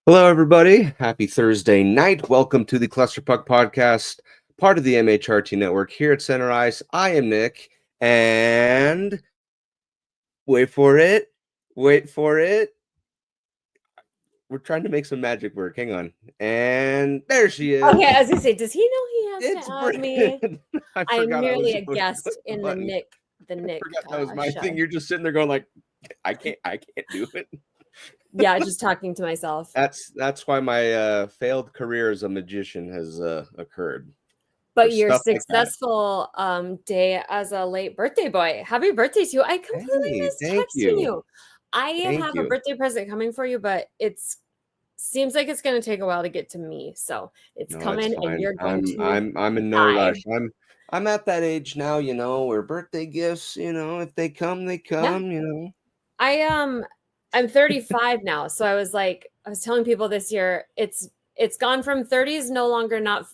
Hello, everybody. Happy Thursday night. Welcome to the Cluster Puck Podcast, part of the MHRT Network here at Center Ice. I am Nick, and wait for it. We're trying to make some magic work. Hang on. And there she is. Okay, I was gonna say, does he know he has It's to add me? I'm merely a guest in the Nick. I forgot that was my thing. You're just sitting there going like, I can't do it. Yeah, just talking to myself. That's why my failed career as a magician has occurred. But your successful day as a late birthday boy. Happy birthday to you. I completely missed texting you. I have a birthday present coming for you, but seems like it's going to take a while to get to me. So it's coming, and you're going to. I'm in no rush. I'm at that age now, where birthday gifts, if they come, they come. Yeah. I'm 35 now, so I was telling people this year, it's gone from 30s no longer not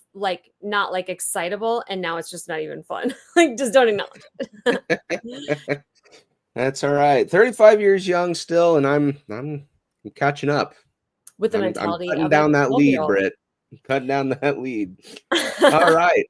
excitable, and now it's just not even fun. Just don't acknowledge it. That's all right. 35 years young still, and I'm catching up with the mentality. I'm cutting down that lead, Brit. I'm cutting down that lead. All right.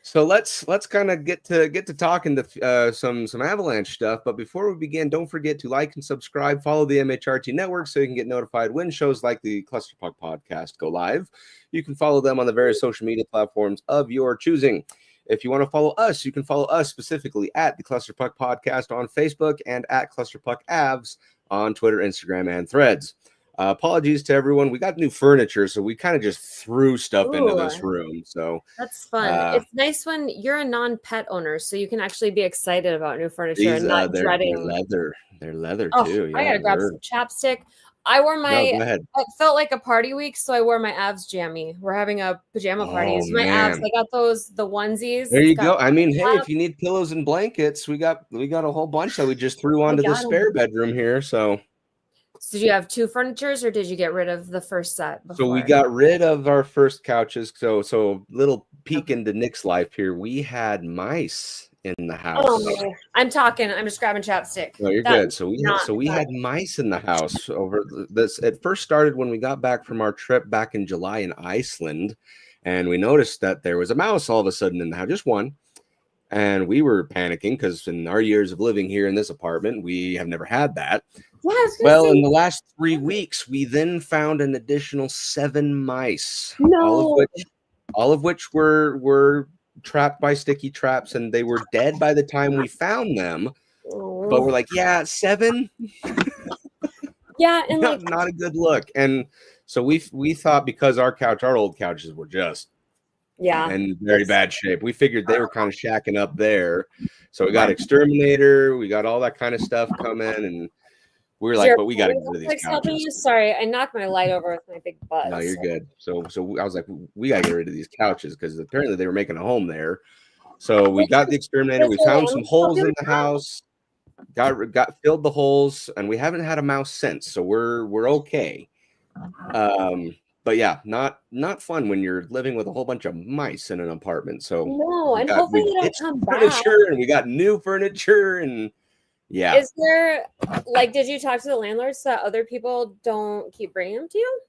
So let's kind of get to talking to some Avalanche stuff. But before we begin, don't forget to like and subscribe. Follow the MHRT Network so you can get notified when shows like the Cluster Puck Podcast go live. You can follow them on the various social media platforms of your choosing. If you want to follow us, you can follow us specifically at the Cluster Puck Podcast on Facebook and at Cluster Puck Avs on Twitter, Instagram, and Threads. Apologies to everyone. We got new furniture, so we kind of just threw stuff into this room. So that's fun. It's nice when you're a non-pet owner, so you can actually be excited about new furniture and not dreading. They're leather too. Yeah, I gotta grab some chapstick. I wore it felt like a party week, so I wore my Avs jammy. We're having a pajama party. It's my Avs. I got the onesies. There you go. I mean, hey, if you need pillows and blankets, we got a whole bunch that we just threw onto the spare bedroom here. So did you have two furnitures, or did you get rid of the first set before? So we got rid of our first couches. So little peek into Nick's life here. We had mice in the house. Oh, I'm just grabbing chapstick. No, you're good. So we had mice in the house over this. It first started when we got back from our trip back in July in Iceland, and we noticed that there was a mouse all of a sudden in the house, just one. And we were panicking because in our years of living here in this apartment, we have never had that. Well, in the last 3 weeks, we then found an additional 7 mice. No. All of which were trapped by sticky traps, and they were dead by the time we found them. Oh. But we're like, yeah, 7? Yeah, and not a good look. And so we thought because our old couches were just in very bad shape. We figured they were kind of shacking up there. So we got exterminator, we got all that kind of stuff coming, and we were like, but we got to get rid of these couches. Sorry, I knocked my light over with my big butt. No, you're good. So I was like, we got to get rid of these couches because apparently they were making a home there. So we got the exterminator. We found some holes in the house, got filled the holes, and we haven't had a mouse since. So we're okay. But yeah, not fun when you're living with a whole bunch of mice in an apartment. So no, and hopefully they don't come back. And we got new furniture, and yeah. Is there did you talk to the landlords so that other people don't keep bringing them to you,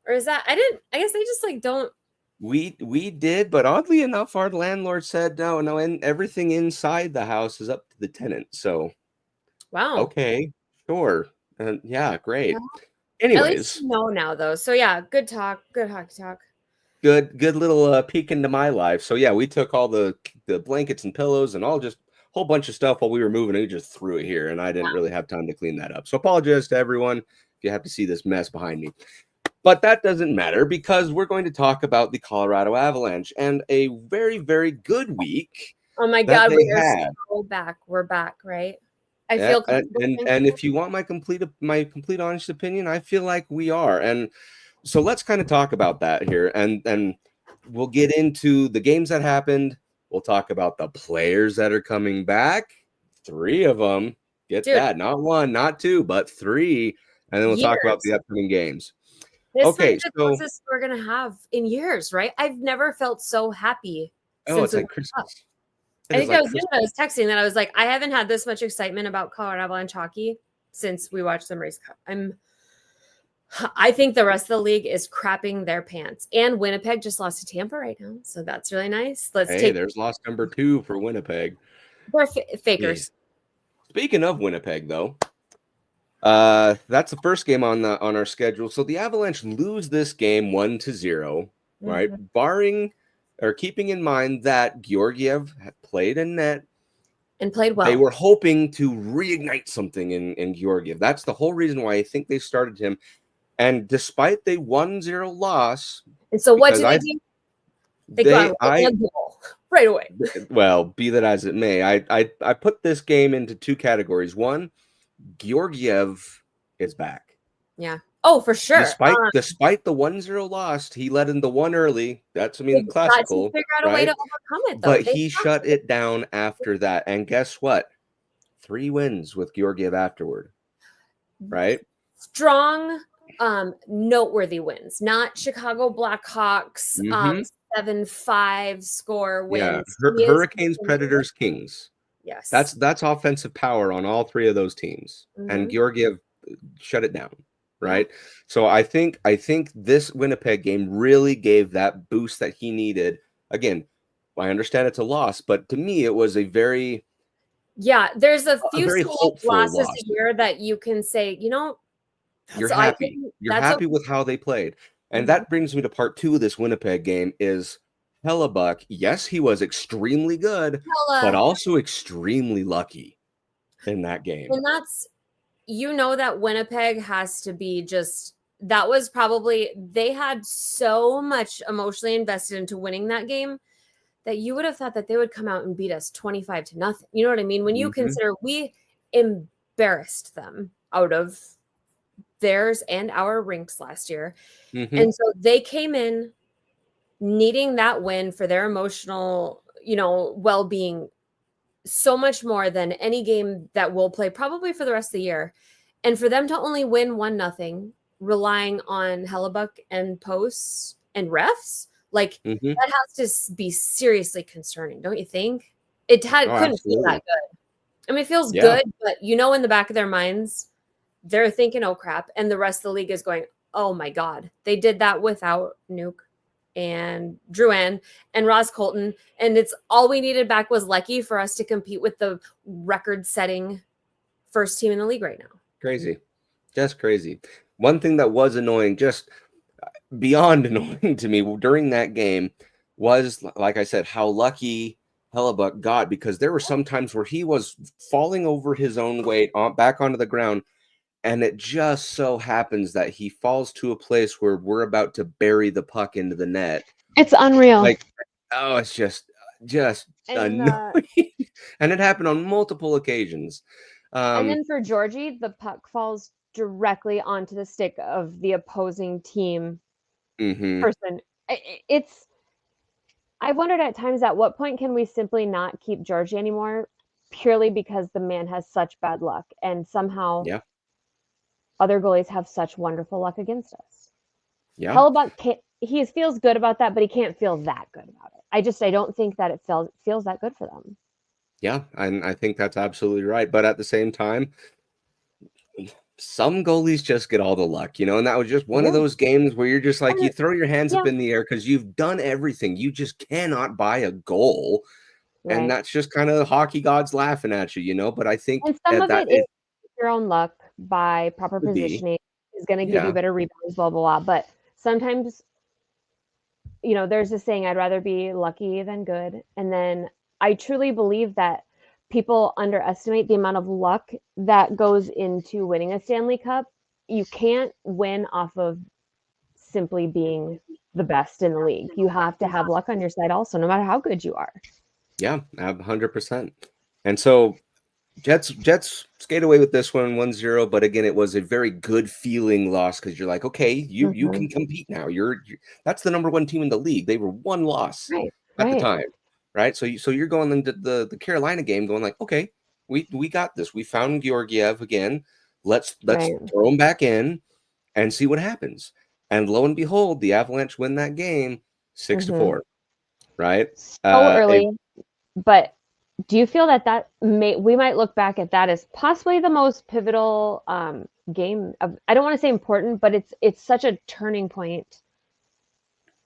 or is that I guess they just don't. We did, but oddly enough, our landlord said no, and everything inside the house is up to the tenant. So wow, okay, sure, yeah, great. Yeah. Anyways, at least you know now though. So yeah, good hockey talk. Good little peek into my life. So yeah, we took all the blankets and pillows and all just a whole bunch of stuff while we were moving. And we just threw it here, and I didn't really have time to clean that up. So apologize to everyone if you have to see this mess behind me. But that doesn't matter because we're going to talk about the Colorado Avalanche and a very, very good week. Oh my God, we are so back. We're back, right? I feel and if you want my complete honest opinion, I feel like we are. And so let's kind of talk about that here, and we'll get into the games that happened. We'll talk about the players that are coming back. 3 of them. Get that? Not 1, not 2, but 3. And then we'll talk about the upcoming games. This might be the closest we're gonna have in years, right? I've never felt so happy. It's like Christmas. I think that was you. I was texting that I was like, I haven't had this much excitement about Colorado Avalanche hockey since we watched them race cup. I think the rest of the league is crapping their pants. And Winnipeg just lost to Tampa right now. So that's really nice. There's loss number 2 for Winnipeg. They're fakers. Speaking of Winnipeg, though, that's the first game on our schedule. So the Avalanche lose this game 1-0, right? Barring or keeping in mind that Georgiev played in net and played well. They were hoping to reignite something in Georgiev. That's the whole reason why I think they started him. And despite the 1-0 loss, and so what did they do? They got a goal right away. Well, be that as it may, I put this game into 2 categories. One, Georgiev is back. Yeah. Oh, for sure. Despite the 1-0 loss, he let in the 1 early. That's classical. Got to figure out a way to overcome it, though. But he shut it down after that. And guess what? 3 wins with Georgiev afterward. Right? Strong, noteworthy wins. Not Chicago Blackhawks 7-5 score wins. Yeah. Hurricanes, Predators, Kings. Yes. That's offensive power on all 3 of those teams. And Georgiev shut it down. Right. So I think this Winnipeg game really gave that boost that he needed. Again, I understand it's a loss, but to me, it was a very there's a few losses a year that you can say, you're happy. You're happy with how they played. And that brings me to part 2 of this Winnipeg game is Hellebuck. Yes, he was extremely good, but also extremely lucky in that game. And that's that Winnipeg has to be that was probably, they had so much emotionally invested into winning that game that you would have thought that they would come out and beat us 25-0. You know what I mean? When you consider we embarrassed them out of theirs and our rinks last year. And so they came in needing that win for their emotional, well-being so much more than any game that we'll play probably for the rest of the year. And for them to only win 1-0, relying on Hellebuck and posts and refs, that has to be seriously concerning, don't you think? It couldn't feel that good. I mean, it feels good, but in the back of their minds, they're thinking, oh crap. And the rest of the league is going, oh my God, they did that without Nuke and Drouin and Ross Colton. And it's all we needed back was Lecky for us to compete with the record-setting first team in the league right now. Crazy. Just crazy. One thing that was annoying, just beyond annoying to me during that game was, like I said, how lucky Hellebuck got, because there were some times where he was falling over his own weight back onto the ground. And it just so happens that he falls to a place where we're about to bury the puck into the net. It's unreal. It's just annoying. And it happened on multiple occasions. And then for Georgie, the puck falls directly onto the stick of the opposing team person. I wondered at times at what point can we simply not keep Georgie anymore, purely because the man has such bad luck, and somehow other goalies have such wonderful luck against us. Yeah. Hellebuck he feels good about that, but he can't feel that good about it. I don't think that it feels that good for them. Yeah, and I think that's absolutely right. But at the same time, some goalies just get all the luck, and that was just one of those games where you're just you throw your hands up in the air because you've done everything. You just cannot buy a goal. Right. And that's just kind of the hockey gods laughing at you, but I think some of it is your own luck by proper positioning is going to give you better rebounds, blah, blah, blah. But sometimes, there's a saying, I'd rather be lucky than good. And then I truly believe that people underestimate the amount of luck that goes into winning a Stanley Cup. You can't win off of simply being the best in the league. You have to have luck on your side also, no matter how good you are. Yeah, 100%. And so Jets skate away with this one 1-0, but again, it was a very good feeling loss because you're like, okay, you can compete now. You're that's the number 1 team in the league. They were 1 loss at the time, right? So you're going into the Carolina game going like, okay, we got this. We found Georgiev again. Let's throw him back in and see what happens. And lo and behold, the Avalanche win that game 6-4, right? So early, but. Do you feel that we might look back at that as possibly the most pivotal game of, I don't want to say important, but it's such a turning point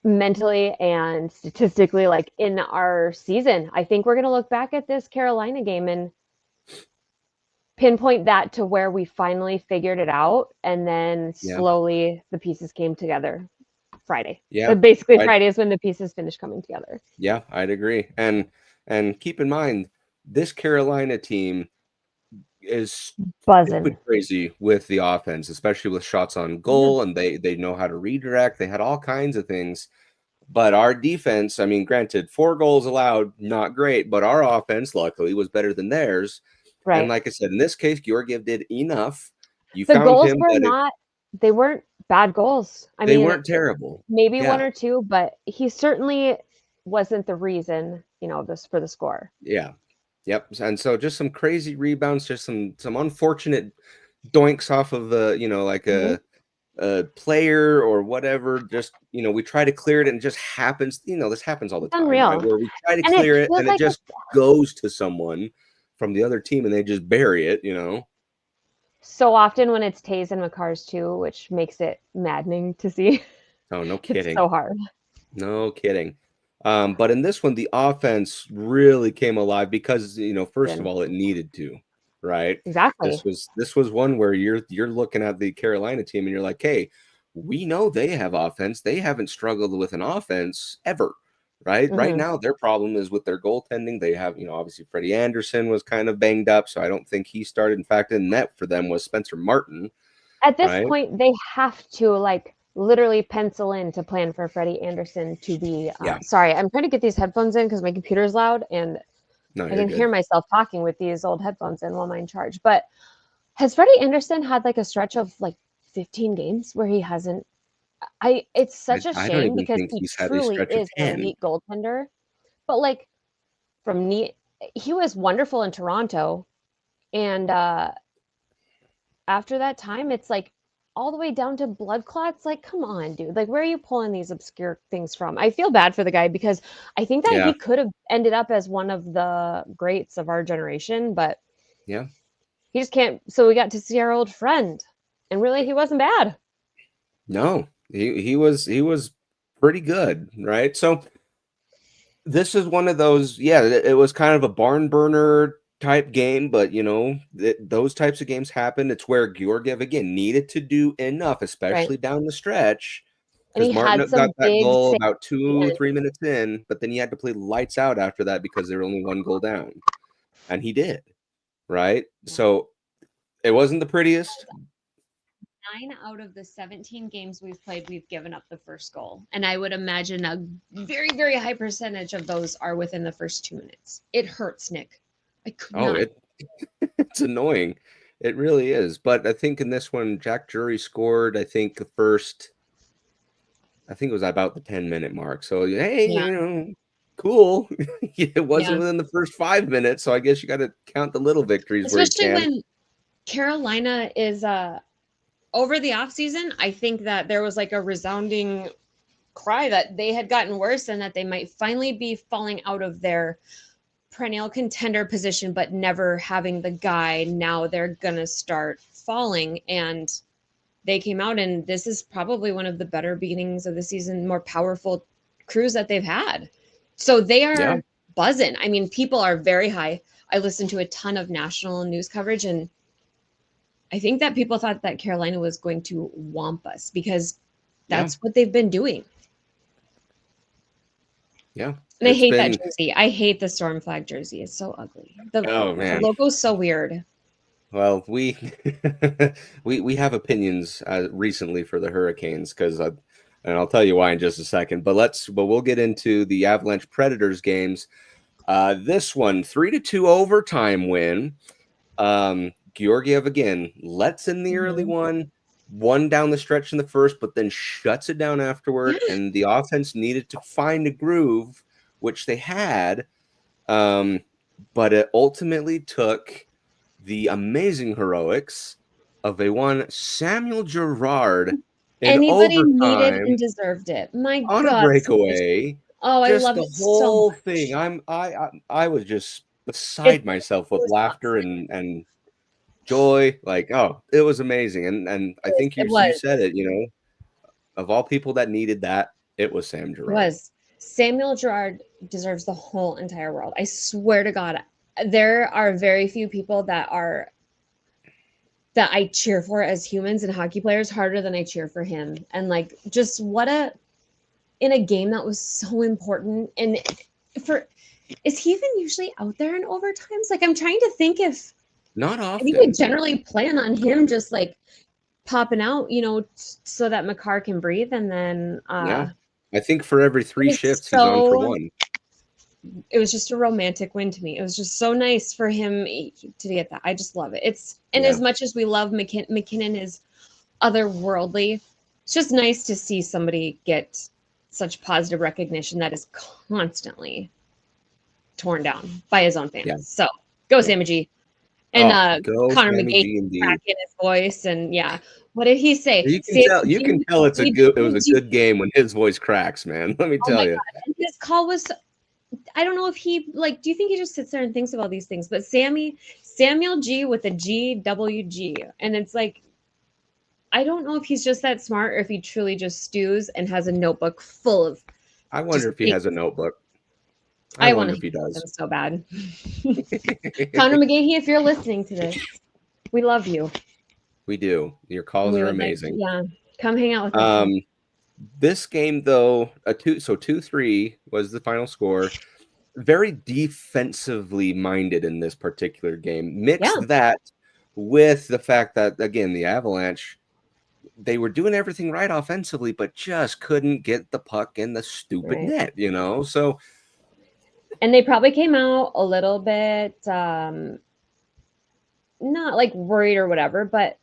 mentally and statistically, like in our season. I think we're going to look back at this Carolina game and pinpoint that to where we finally figured it out, and then slowly the pieces came together Friday. But basically Friday is when the pieces finished coming together. Yeah, I'd agree. And keep in mind, this Carolina team is buzzing crazy with the offense, especially with shots on goal, and they know how to redirect. They had all kinds of things. But our defense, I mean, granted, 4 goals allowed, not great, but our offense, luckily, was better than theirs. Right. And like I said, in this case, Georgiev did enough. The goals were they weren't bad goals. I mean, they weren't terrible. Maybe 1 or 2, but he certainly wasn't the reason, for the score. Yeah. Yep. And so just some crazy rebounds, just some unfortunate doinks off of a player or whatever. Just, we try to clear it and it just happens. This happens all the time. Unreal. Right? Where we try to clear it and it just goes to someone from the other team and they just bury it, So often when it's Taze and Makars too, which makes it maddening to see. Oh, no kidding. It's so hard. No kidding. But in this one, the offense really came alive because, first of all, it needed to, right? Exactly. This was one where you're looking at the Carolina team and you're like, hey, we know they have offense. They haven't struggled with an offense ever, right? Mm-hmm. Right now, their problem is with their goaltending. They have, obviously Freddie Anderson was kind of banged up, so I don't think he started. In fact, in net for them was Spencer Martin. At this point, they have to literally pencil in to plan for Freddie Anderson to be sorry, I'm trying to get these headphones in because my computer's loud and I can hear myself talking with these old headphones in while mine charge. But has Freddie Anderson had a stretch of 15 games where he hasn't? It's such a shame because he truly is an elite goaltender. But he was wonderful in Toronto, and after that time, it's all the way down to blood clots. Come on, dude. Where are you pulling these obscure things from? I feel bad for the guy because I think that he could have ended up as one of the greats of our generation, but he just can't. So we got to see our old friend, and really, he wasn't bad. No, he was pretty good, right? So this is one of those. Yeah, it was kind of a barn burner type game, but those types of games happen. It's where Georgiev again needed to do enough, especially down the stretch, because Martin got that goal about 2 or 3 minutes in, but then he had to play lights out after that because they were only 1 goal down, and he did, right? So it wasn't the prettiest. 9 out of the 17 games we've played, we've given up the first goal, and I would imagine a very, very high percentage of those are within the first 2 minutes. It hurts, Nick. I could not. It's annoying. It really is. But I think in this one, Jack Drury scored, I think it was about the 10-minute mark. So, hey, cool. It wasn't within the first 5 minutes. So I guess you got to count the little victories. Especially when Carolina is over the offseason, I think that there was a resounding cry that they had gotten worse and that they might finally be falling out of their perennial contender position, but never having the guy. Now they're gonna start falling, and they came out, and this is probably one of the better beginnings of the season, more powerful crews that they've had. So they are buzzing. I mean, people are very high. I listened to a ton of national news coverage, and I think that people thought that Carolina was going to whomp us because that's what they've been doing. Yeah. And I hate that jersey. I hate the storm flag jersey. It's so ugly. The logo's so weird. Well, we have opinions recently for the Hurricanes because and I'll tell you why in just a second. But we'll get into the Avalanche Predators games. This one 3-2 overtime win. Georgiev again lets in the early one down the stretch in the first, but then shuts it down afterward. And the offense needed to find a groove, which they had, but it ultimately took the amazing heroics of a one Samuel Girard Anybody needed and deserved it. My God, on a breakaway. Oh, I love it so much. The whole thing. I was just beside myself with laughter and joy. Like, oh, it was amazing. And I think you said it, you know, of all people that needed that, it was Sam Girard. Samuel Girard deserves the whole entire world. I swear to God, there are very few people that I cheer for as humans and hockey players harder than I cheer for him. And like, just in a game that was so important. And is he even usually out there in overtimes? Like, I'm trying to think if not often. I think we generally plan on him just like popping out, you know, so that Makar can breathe. And then I think for every 3 shifts he's on for 1. It was just a romantic win to me. It was just so nice for him to get that. I just love it. As much as we love McKinnon is otherworldly, it's just nice to see somebody get such positive recognition that is constantly torn down by his own fans. Yeah. So go Sammy G. And Connor McGee crack in his voice. And what did he say? You can tell it was a good game when his voice cracks, man. Let me tell you. And his call was, I don't know if he do you think he just sits there and thinks of all these things? But Samuel G with a GWG. And it's like, I don't know if he's just that smart or if he truly just stews and has a notebook full of. I wonder if he has a notebook. I wonder if he does. Him so bad. Connor McGahey, if you're listening to this, we love you. We do. Your calls are amazing. Come hang out with us. This game, though, 2-3 was the final score. Very defensively minded in this particular game. Mix that with the fact that, again, the Avalanche, they were doing everything right offensively, but just couldn't get the puck in the stupid net, you know? So, and they probably came out a little bit not like worried or whatever, but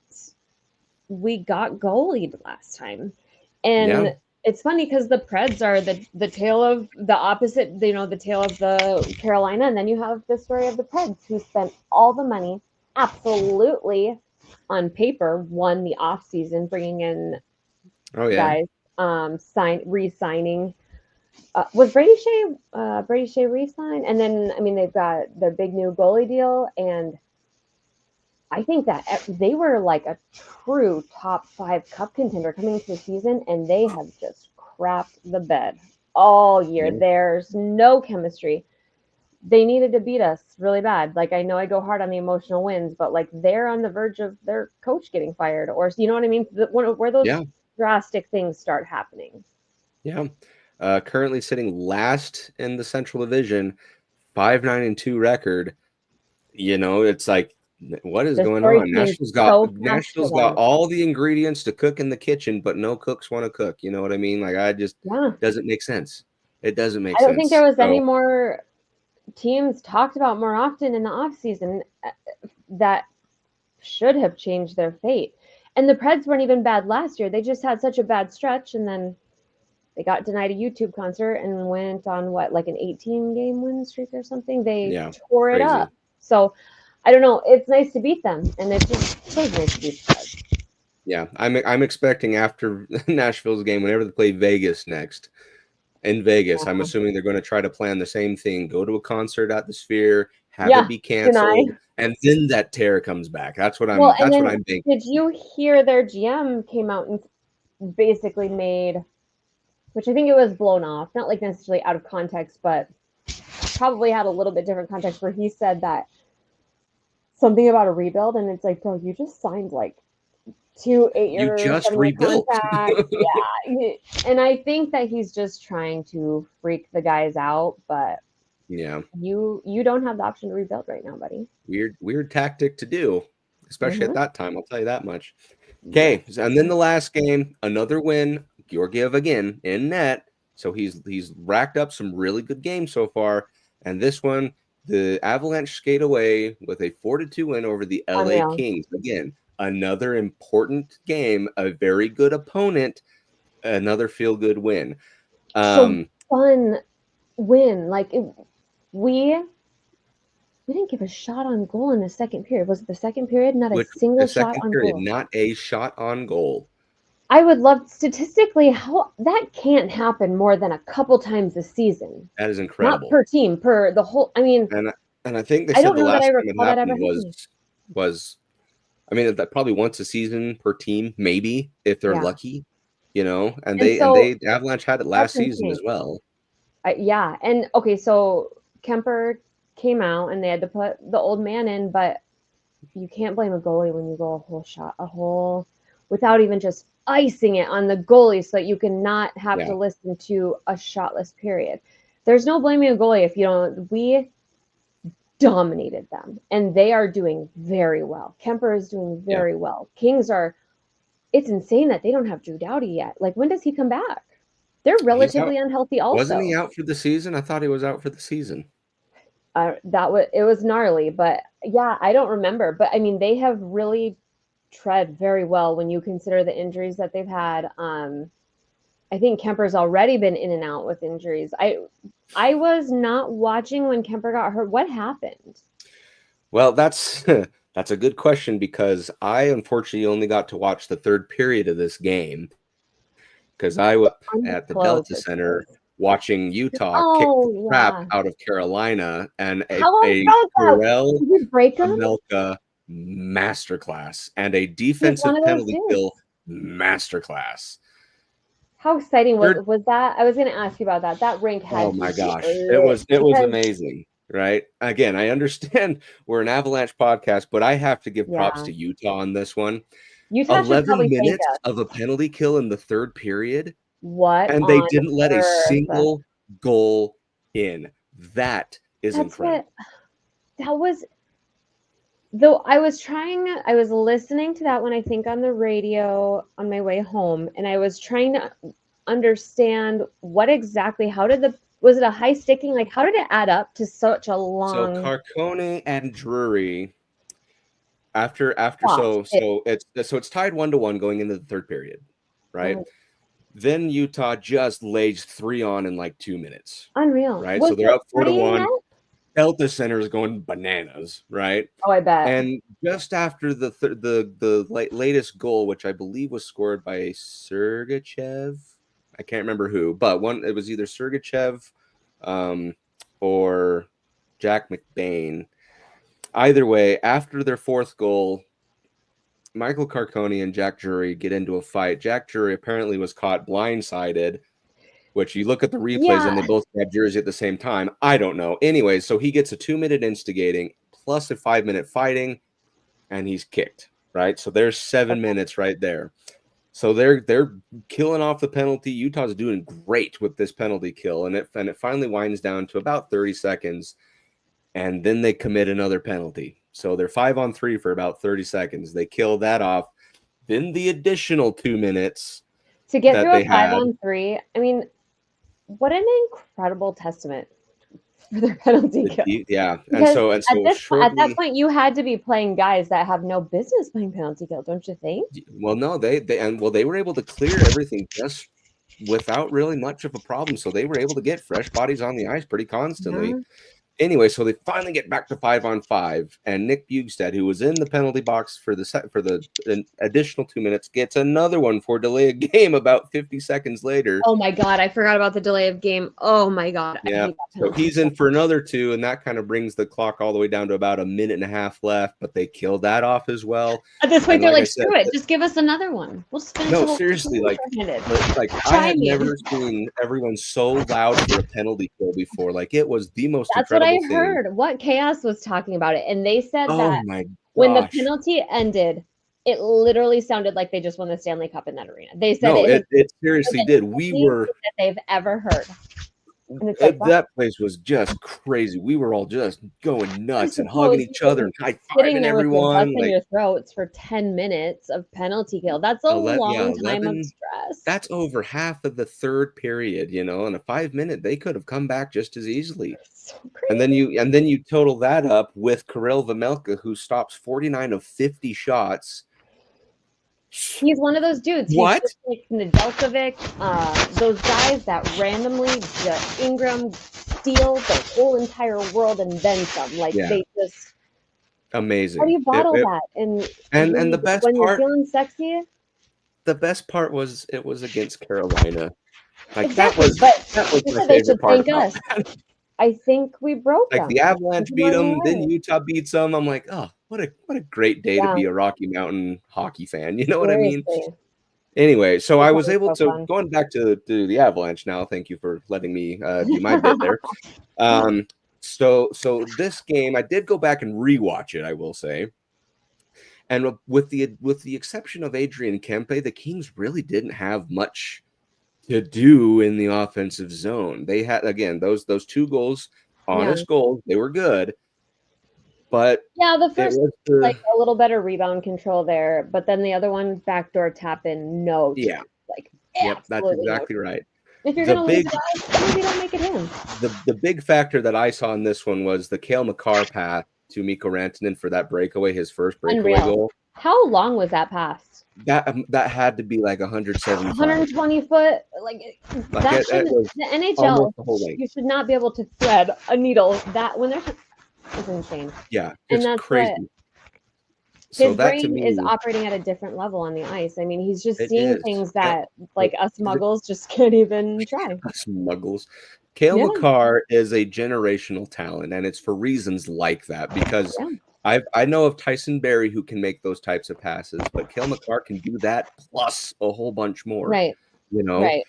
we got goalied last time. And it's funny because the Preds are the tail of the opposite, you know, the tail of the Carolina. And then you have the story of the Preds who spent all the money, absolutely on paper, won the off season, bringing in guys, re-signing. Was Brady Shea re-signed? And then, I mean, they've got their big new goalie deal. And I think that they were like a true top 5 cup contender coming into the season, and they have just crapped the bed all year. Mm-hmm. There's no chemistry. They needed to beat us really bad. Like, I know I go hard on the emotional wins, but like they're on the verge of their coach getting fired, or you know what I mean? Where those drastic things start happening. Yeah. Currently sitting last in the Central Division, 5-9-2 record. You know, it's like, what is going on? Nashville's got all the ingredients to cook in the kitchen, but no cooks want to cook. You know what I mean? Like, doesn't make sense. It doesn't make sense. I don't think there was any more teams talked about more often in the offseason that should have changed their fate. And the Preds weren't even bad last year. They just had such a bad stretch, and then they got denied a YouTube concert and went on like an 18-game win streak or something. They tore it up. So I don't know. It's nice to beat them, and it's just so nice to beat the Preds. Yeah, I'm expecting after Nashville's game, whenever they play Vegas next, in Vegas, I'm assuming they're going to try to plan the same thing. Go to a concert at the Sphere, have it be canceled, and then that tear comes back. That's what I'm thinking. Did you hear their GM came out and basically made, which I think it was blown off, not like necessarily out of context, but probably had a little bit different context, where he said that something about a rebuild, and it's like, bro, you just signed like 2 8-year. You just rebuilt. And I think that he's just trying to freak the guys out, but you don't have the option to rebuild right now, buddy. Weird tactic to do, especially at that time. I'll tell you that much. Okay, and then the last game, another win. Georgiev again in net, so he's racked up some really good games so far, and this one, the Avalanche skate away with a 4-2 win over the LA Kings. Again, another important game, a very good opponent, another feel-good win. So fun win. Like, we didn't give a shot on goal in the second period. Was it the second period? Not a single shot on goal. Not a shot on goal. I would love, statistically, how that can't happen more than a couple times a season. That is incredible. Not per team, per the whole. I mean, and I think they said the last time it happened was I mean, that probably once a season per team, maybe if they're lucky, you know. And Avalanche had it last season as well. Yeah, and okay, so Kemper came out and they had to put the old man in, but you can't blame a goalie when you go a whole without even just icing it on the goalie so that you can not have to listen to a shotless period. There's no blaming a goalie if you don't. We dominated them, and they are doing very well. Kemper is doing very well. Kings are. It's insane that they don't have Drew Doughty yet. Like, when does he come back? They're relatively unhealthy also. Wasn't he out for the season? I thought he was out for the season. It was gnarly, but yeah, I don't remember. But I mean, they have really tread very well when you consider the injuries that they've had. I think Kemper's already been in and out with injuries. I was not watching when Kemper got hurt. What happened? Well, that's a good question, because I unfortunately only got to watch the third period of this game because I was at the Delta Center watching Utah kick the crap out of Carolina, and a Karel Vejmelka masterclass and a defensive penalty kill masterclass. How exciting was that? I was going to ask you about that. That rink had. Oh my gosh, it was amazing, right? Again, I understand we're an Avalanche podcast, but I have to give props to Utah on this one. Utah 11 minutes of a penalty kill in the third period. What? And they didn't let a single goal in. That is incredible. That was. Though I was listening to that one, I think, on the radio on my way home, and I was trying to understand was it a high sticking? Like, how did it add up to such a long? So Carcone and Drury, after so it's tied 1-1 going into the third period, right? Then Utah just lays 3 on in like 2 minutes. Unreal, right? So they're up 4-1. Delta Center is going bananas, right? Oh, I bet. And just after the latest goal, which I believe was scored by Sergachev, I can't remember who, but it was either Sergachev or Jack McBain. Either way, after their fourth goal, Michael Carcone and Jack Drury get into a fight. Jack Drury apparently was caught blindsided, which you look at the replays and they both grab jersey at the same time. I don't know. Anyway, so he gets a 2-minute instigating plus a 5-minute fighting, and he's kicked, right? So there's 7 minutes right there. So they're killing off the penalty. Utah's doing great with this penalty kill, and it finally winds down to about 30 seconds, and then they commit another penalty. So they're 5-on-3 for about 30 seconds. They kill that off. Then the additional 2 minutes to get through a 5-on-3. I mean, what an incredible testament for their penalty kill. Yeah, because at that point, you had to be playing guys that have no business playing penalty kill, don't you think? Well, no, they were able to clear everything just without really much of a problem. So they were able to get fresh bodies on the ice pretty constantly. Anyway, so they finally get back to 5-on-5, and Nick Bjugstad, who was in the penalty box for the additional 2 minutes, gets another one for delay of game about 50 seconds later. Oh my God, I forgot about the delay of game. Oh my God. Yeah, so he's in for another 2, and that kind of brings the clock all the way down to about a minute and a half left, but they killed that off as well. At this point, they're like, screw it, just give us another one. We'll just finish. No, seriously, like I had never seen everyone so loud for a penalty kill before. Like, it was the most incredible. I heard what Chaos was talking about it, and they said that when the penalty ended, it literally sounded like they just won the Stanley Cup in that arena. They said it seriously did. We were that they've ever heard. That place was just crazy. We were all just going nuts and hugging each other and high-fiving everyone. Like, in your throats for 10 minutes of penalty kill. That's a long time of stress. That's over half of the third period, you know, in a 5-minute, they could have come back just as easily. So crazy. And then you total that up with Karel Vejmelka, who stops 49 of 50 shots. He's one of those dudes. What? He's like Nedeljkovic, those guys that randomly, Ingram, steal the whole entire world and then some. Like, they just amazing. How do you bottle that? And the best when part, you're feeling sexy. The best part was it was against Carolina. Like exactly. that was my favorite part. I think we broke them. Like the Avalanche beat them, then Utah beats them. I'm like, oh, what a great day to be a Rocky Mountain hockey fan. You know what I mean? Seriously. Anyway, so I was able so to fun. going back to the Avalanche now. Thank you for letting me do my bit there. So this game, I did go back and rewatch it, I will say. And with the exception of Adrian Kempe, the Kings really didn't have much to do in the offensive zone. They had, again, those 2 goals, honest goals, they were good. But the first like a little better rebound control there, but then the other one, backdoor tap in, like that's exactly right. If you're gonna lose guys, maybe don't make it him. The big factor that I saw in this one was the Cale Makar pass to Mikko Rantanen for that breakaway, his first breakaway goal. How long was that pass? That had to be like 175. 120 foot. That shouldn't. The NHL, you should not be able to thread a needle that when there's. It's insane. Yeah, it's crazy. His brain is operating at a different level on the ice. I mean, he's just seeing things that us muggles just can't even try. Us muggles. Cale Makar is a generational talent, and it's for reasons like that, because I know of Tyson Barrie who can make those types of passes, but Cale Makar can do that plus a whole bunch more. Right. You know? Right.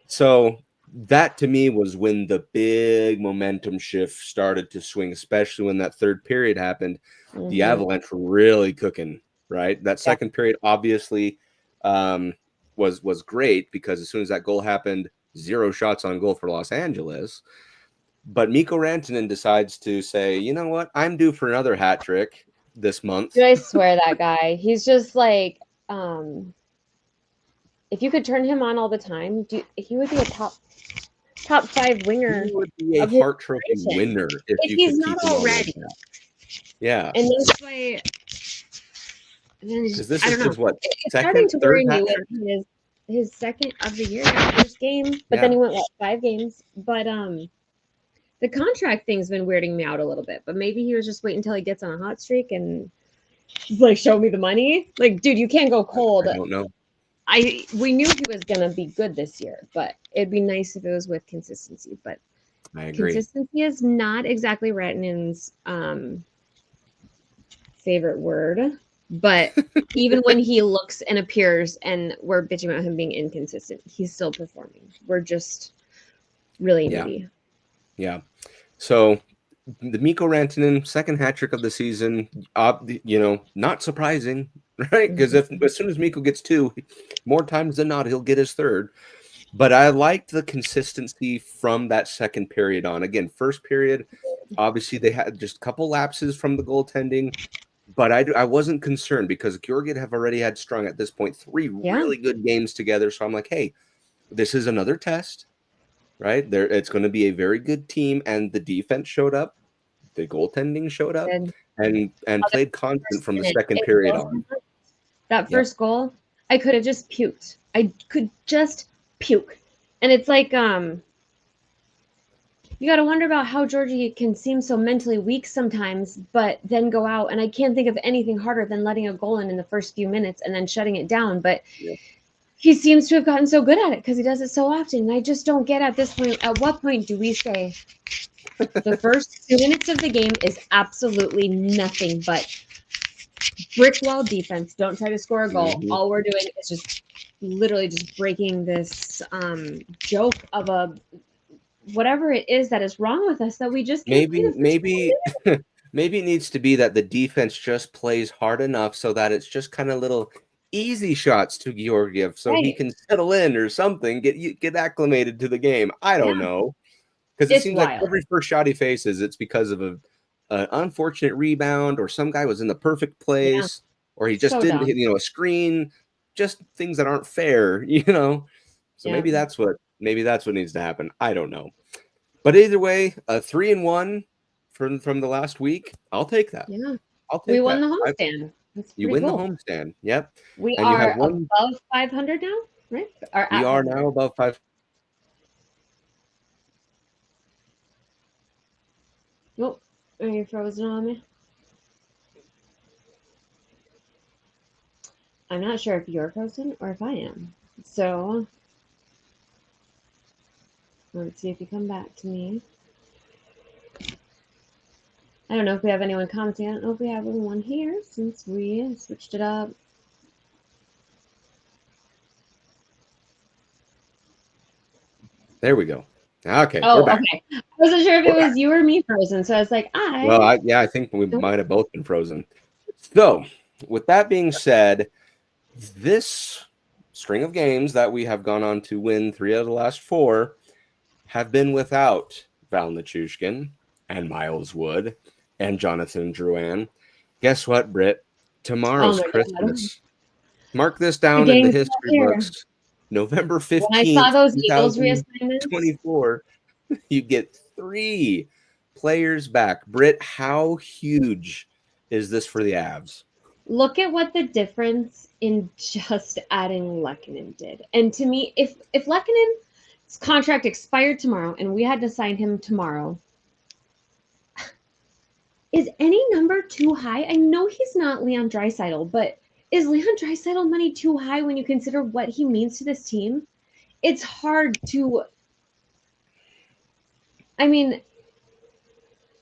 So that to me was when the big momentum shift started to swing, especially when that third period happened. The Avalanche were really cooking, right? That second period obviously was great, because as soon as that goal happened, 0 shots on goal for Los Angeles. But Mikko Rantanen decides to say, you know what? I'm due for another hat trick this month. Dude, I swear that guy. He's just like, if you could turn him on all the time, he would be a top 5 winger. He would be a Hart Trophy winner if he's not already. Yeah. And that's why. Because this is his what? It's starting to worry me with his second of the year, first game, but then he went 5 games. But the contract thing's been weirding me out a little bit. But maybe he was just waiting until he gets on a hot streak and like show me the money. Like, dude, you can't go cold. I don't know. We knew he was gonna be good this year, but it'd be nice if it was with consistency. But I agree. Consistency is not exactly Ratanen's favorite word. But even when he looks and appears and we're bitching about him being inconsistent, he's still performing. We're just really needy. Yeah. So the Mikko Rantanen second hat trick of the season, not surprising, right? Because as soon as Mikko gets 2, more times than not, he'll get his third. But I liked the consistency from that second period on. Again, first period, obviously they had just a couple lapses from the goaltending. But I wasn't concerned, because Georgiev have already had strung at this point 3 really good games together. So I'm like, hey, this is another test, right? It's going to be a very good team, and the defense showed up, the goaltending showed up, and played constant from the second period on. That first goal, I could have just puked. I could just puke, and it's like you got to wonder about how Georgie can seem so mentally weak sometimes, but then go out. And I can't think of anything harder than letting a goal in the first few minutes and then shutting it down. But he seems to have gotten so good at it because he does it so often. And I just don't get at this point. At what point do we say the first 2 minutes of the game is absolutely nothing but brick wall defense? Don't try to score a goal. All we're doing is just literally just breaking this joke of a whatever it is that is wrong with us that we just can't maybe it needs to be that the defense just plays hard enough so that it's just kind of little easy shots to Georgiev so he can settle in or something, get acclimated to the game. I don't know, because it seems like every first shot he faces, it's because of an unfortunate rebound, or some guy was in the perfect place, or he just didn't hit a screen, just things that aren't fair, So maybe that's what needs to happen. I don't know. But either way, a 3-1 from the last week. I'll take that. Yeah. I'll take that. We won the homestand. You win the homestand. Yep. We are above 500 now, right? We are now above 500. Nope. Are you frozen on me? I'm not sure if you're frozen or if I am. So let's see if you come back to me. I don't know if we have anyone commenting. I don't know if we have anyone here since we switched it up. There we go. Okay. Oh, we're back. Okay. I wasn't sure if it was you or me frozen, so I was like, Well, I think we might have both been frozen. So, with that being said, this string of games that we have gone on to win 3 out of the last 4 have been without Valeri Nichushkin and Miles Wood and Jonathan Drouin. Guess what, Brit? Tomorrow's Christmas. Mark this down in the history books. November 15th, when I saw those Eagles reassignments, 24, you get 3 players back. Brit, how huge is this for the Avs? Look at what the difference in just adding Lehkonen did. And to me, if Lehkonen's contract expired tomorrow and we had to sign him tomorrow, is any number too high? I know he's not Leon Draisaitl, but is Leon Draisaitl money too high when you consider what he means to this team? It's hard to... I mean,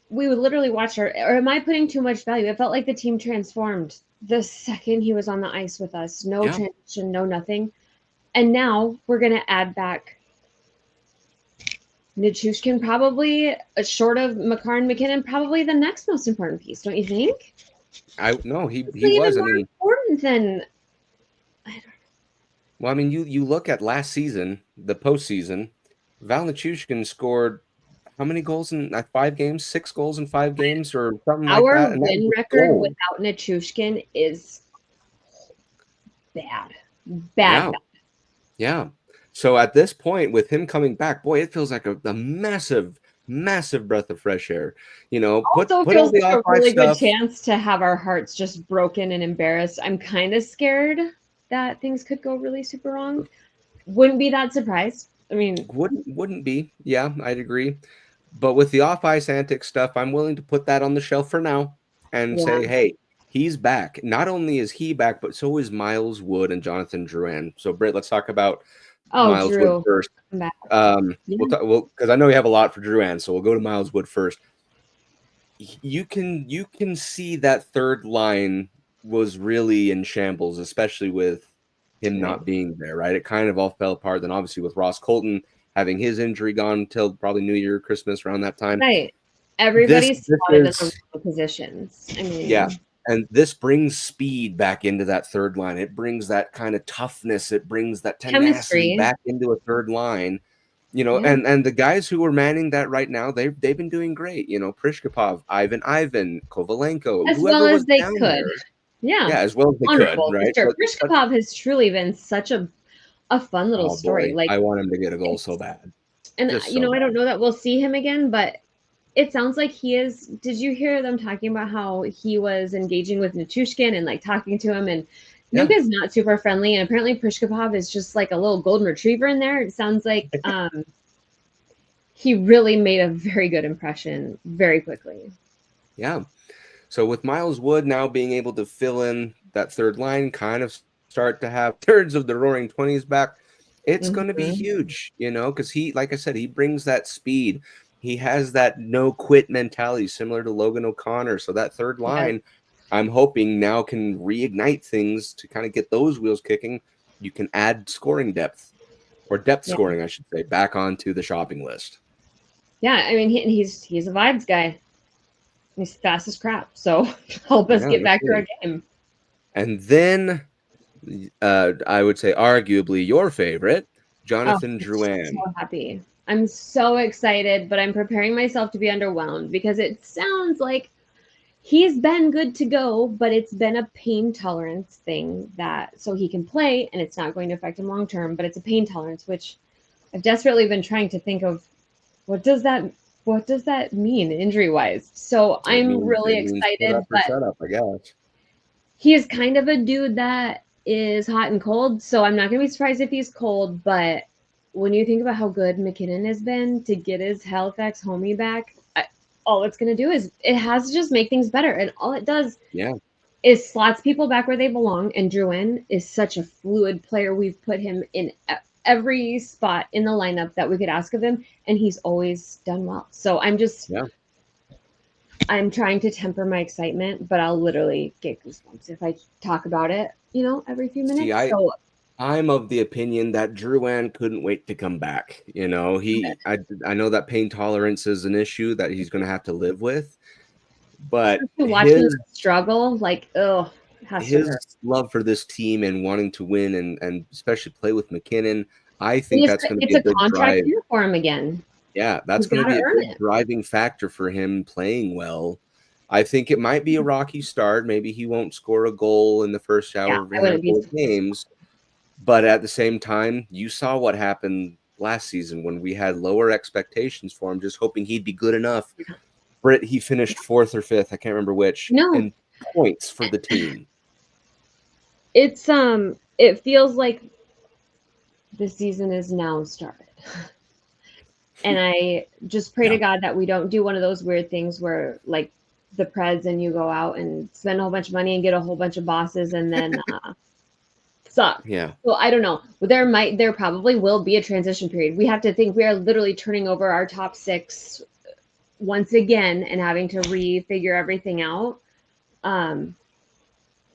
we would literally watch or am I putting too much value? It felt like the team transformed the second he was on the ice with us. No transition, no nothing. And now we're going to add back Nichushkin, probably short of Makar and McKinnon, probably the next most important piece, don't you think? No, he was. I mean, important than. Well, I mean, you look at last season, the postseason. Val Nichushkin scored how many goals in 5 games? 6 goals in 5 games, or something like that. Our win record without Nichushkin is bad. Bad. Yeah. So at this point, with him coming back, boy, it feels like a massive breath of fresh air. You know, put all the a really good chance to have our hearts just broken and embarrassed. I'm kind of scared that things could go really super wrong. Wouldn't be that surprised. I mean, wouldn't be. Yeah, I'd agree. But with the off-ice antics stuff, I'm willing to put that on the shelf for now and say, hey, he's back. Not only is he back, but so is Miles Wood and Jonathan Drouin. So, Britt, let's talk about Miles Wood first. Because I know you have a lot for Drouin, so we'll go to Miles Wood first. You can see that third line was really in shambles, especially with him not being there, right? It kind of all fell apart. Then obviously with Ross Colton having his injury gone until probably New Year, Christmas, around that time. Right. Everybody's slotted in the positions. I mean, yeah. And this brings speed back into that third line. It brings that kind of toughness. It brings that tenacity back into a third line. You know, and the guys who are manning that right now, they've been doing great. You know, Prishkapov, Ivan, Kovalenko, as well as they could. Yeah, as well as they could. Right. Sure. Prishkapov has truly been such a fun little story. Boy. Like, I want him to get a goal so bad. And I don't know that we'll see him again, but it sounds like he is. Did you hear them talking about how he was engaging with Nichushkin and like talking to him? And Nuke is not super friendly, and apparently Prishkapov is just like a little golden retriever in there. It sounds like he really made a very good impression very quickly. Yeah. So with Miles Wood now being able to fill in that third line, kind of start to have thirds of the Roaring 20s back, it's going to be huge, you know, because he, like I said, he brings that speed. He has that no quit mentality similar to Logan O'Connor. So that third line, I'm hoping now can reignite things to kind of get those wheels kicking. You can add scoring depth, or depth scoring, I should say, back onto the shopping list. Yeah, I mean, he's a vibes guy. He's fast as crap. So help us get back to our game. And then I would say arguably your favorite, Jonathan Drouin. So happy. I'm so excited, but I'm preparing myself to be underwhelmed because it sounds like he's been good to go, but it's been a pain tolerance thing so he can play and it's not going to affect him long term, but it's a pain tolerance, which I've desperately been trying to think of what does that mean injury wise? So I'm really excited, but I guess. He is kind of a dude that is hot and cold, so I'm not going to be surprised if he's cold, but when you think about how good McKinnon has been to get his Halifax homie back, all it's going to do is it has to just make things better. And all it does is slots people back where they belong. And Drouin is such a fluid player. We've put him in every spot in the lineup that we could ask of him, and he's always done well. So I'm just I'm trying to temper my excitement, but I'll literally get goosebumps if I talk about it, every few minutes. See, I'm of the opinion that Drouin couldn't wait to come back. I know that pain tolerance is an issue that he's going to have to live with, but watching him struggle, his love for this team and wanting to win and especially play with MacKinnon, I think that's going to be a big contract year for him again. Yeah, that's going to be a big driving factor for him playing well. I think it might be a rocky start. Maybe he won't score a goal in the first hour of games. But at the same time, you saw what happened last season when we had lower expectations for him, just hoping he'd be good enough. Brit, he finished 4th or 5th, I can't remember which, in points for the team. It's it feels like the season is now started. And I just pray to God that we don't do one of those weird things where like the Preds and you go out and spend a whole bunch of money and get a whole bunch of bosses and then suck. Yeah. So I don't know. There probably will be a transition period. We have to think we are literally turning over our top 6 once again and having to refigure everything out.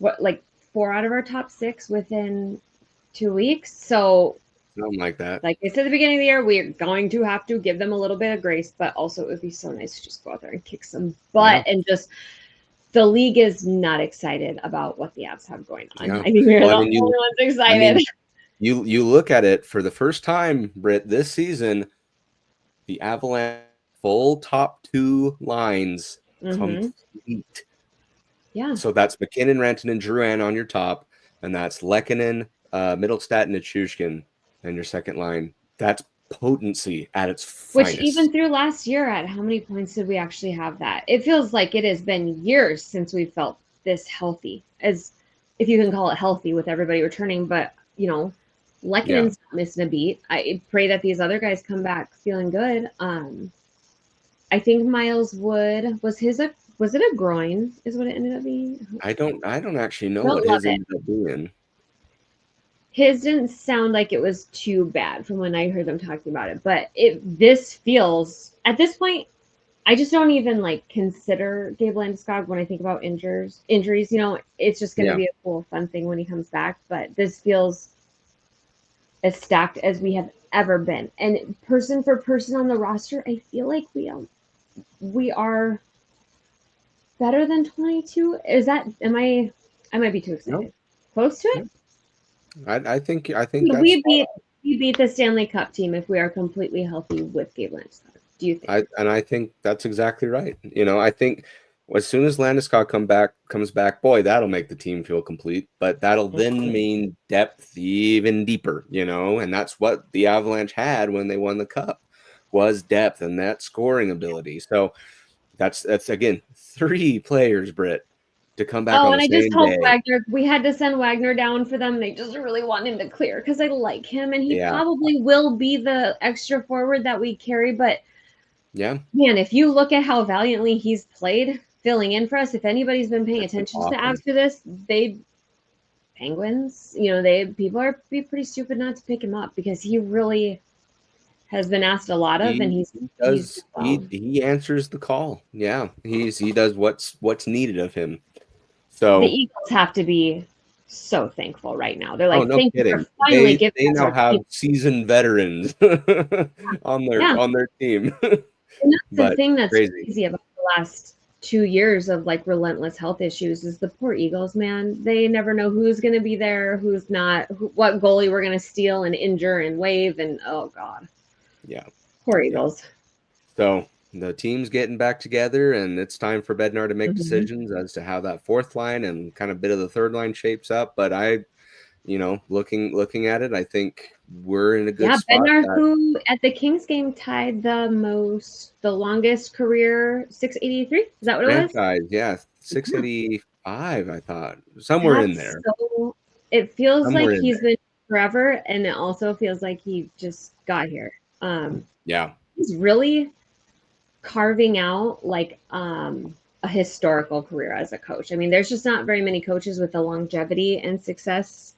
Like 4 out of our top 6 within 2 weeks. So something like that. Like I said at the beginning of the year, we're going to have to give them a little bit of grace, but also it would be so nice to just go out there and kick some butt and just the league is not excited about what the Avs have going on. I think we're the only ones excited. You look at it for the first time, Brit, this season, the Avalanche full top 2 lines complete. Yeah. So that's MacKinnon, Rantanen, Drouin on your top, and that's Lehkonen, Mittelstadt, and Nichushkin. And your second line, that's potency at its finest. Which even through last year, at how many points did we actually have that? It feels like it has been years since we felt this healthy, as if you can call it healthy with everybody returning. But, Lehkonen's not missing a beat. I pray that these other guys come back feeling good. I think Miles Wood, was it a groin is what it ended up being? I don't actually know what his ended up being. His didn't sound like it was too bad from when I heard them talking about it, but this feels at this point, I just don't even consider Gabe Landeskog when I think about injuries. It's just going to be a cool, fun thing when he comes back. But this feels as stacked as we have ever been, and person for person on the roster, I feel like we are better than 22. Is that? I might be too excited. Nope. Close to it. I think we beat the Stanley Cup team if we are completely healthy with Gabe Landeskog. Do you think? I think that's exactly right. I think as soon as Landeskog comes back, boy, that'll make the team feel complete. But that'll then mean depth even deeper. And that's what the Avalanche had when they won the Cup, was depth and that scoring ability. So that's again 3 players, Brit, to come back on the same day. I just hope Wagner. We had to send Wagner down for them. They just really want him to clear because I like him, and he probably will be the extra forward that we carry. But man, if you look at how valiantly he's played, filling in for us, if anybody's been paying attention to the Avs for this, Penguins, people are be pretty stupid not to pick him up because he really has been asked a lot of, and he answers the call. Yeah, he does what's needed of him. So the Eagles have to be so thankful right now. They're like, thank you for finally giving us now have seasoned veterans on their team. And that's the thing that's crazy about the last 2 years of relentless health issues is the poor Eagles, man. They never know who's going to be there, who's not, what goalie we're going to steal and injure and waive, and oh god. Yeah. Poor Eagles. So the team's getting back together, and it's time for Bednar to make decisions as to how that 4th line and kind of bit of the 3rd line shapes up. But looking at it, I think we're in a good spot. Bednar, who at the Kings game tied the longest career 683. Is that what it was? Franchise, 685. I thought somewhere in there. So it feels like he's been forever, and it also feels like he just got here. He's really carving out a historical career as a coach. I mean, there's just not very many coaches with the longevity and success,